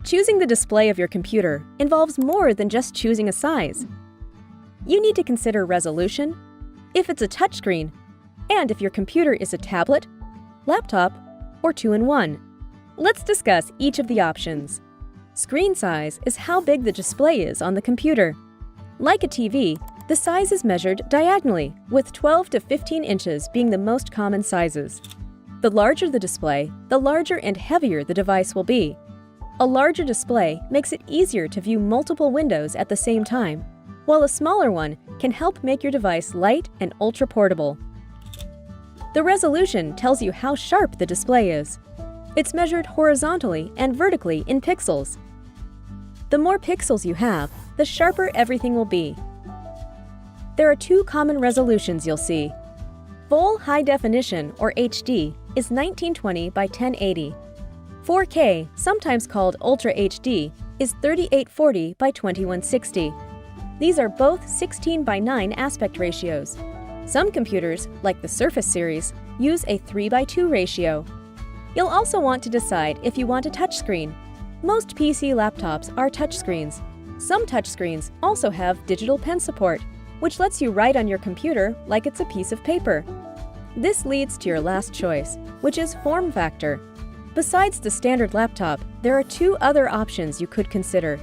Choosing the display of your computer involves more than just choosing a size. You need to consider resolution, if it's a touchscreen, and if your computer is a tablet, laptop, or two-in-one. Let's discuss each of the options. Screen size is how big the display is on the computer. Like a TV, the size is measured diagonally, with 12 to 15 inches being the most common sizes. The larger the display, the larger and heavier the device will be. A larger display makes it easier to view multiple windows at the same time, while a smaller one can help make your device light and ultra-portable. The resolution tells you how sharp the display is. It's measured horizontally and vertically in pixels. The more pixels you have, the sharper everything will be. There are two common resolutions you'll see. Full High Definition, or HD, is 1920 by 1080. 4K, sometimes called Ultra HD, is 3840 by 2160. These are both 16 by 9 aspect ratios. Some computers, like the Surface series, use a 3 by 2 ratio. You'll also want to decide if you want a touchscreen. Most PC laptops are touchscreens. Some touchscreens also have digital pen support, which lets you write on your computer like it's a piece of paper. This leads to your last choice, which is form factor. Besides the standard laptop, there are two other options you could consider.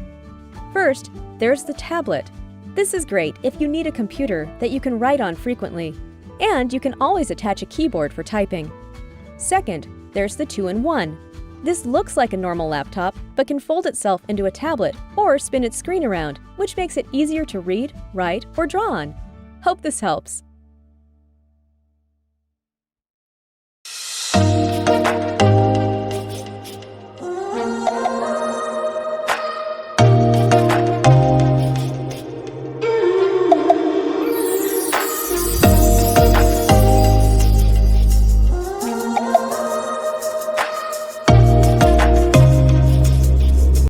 First, there's the tablet. This is great if you need a computer that you can write on frequently, and you can always attach a keyboard for typing. Second, there's the two-in-one. This looks like a normal laptop, but can fold itself into a tablet or spin its screen around, which makes it easier to read, write, or draw on. Hope this helps.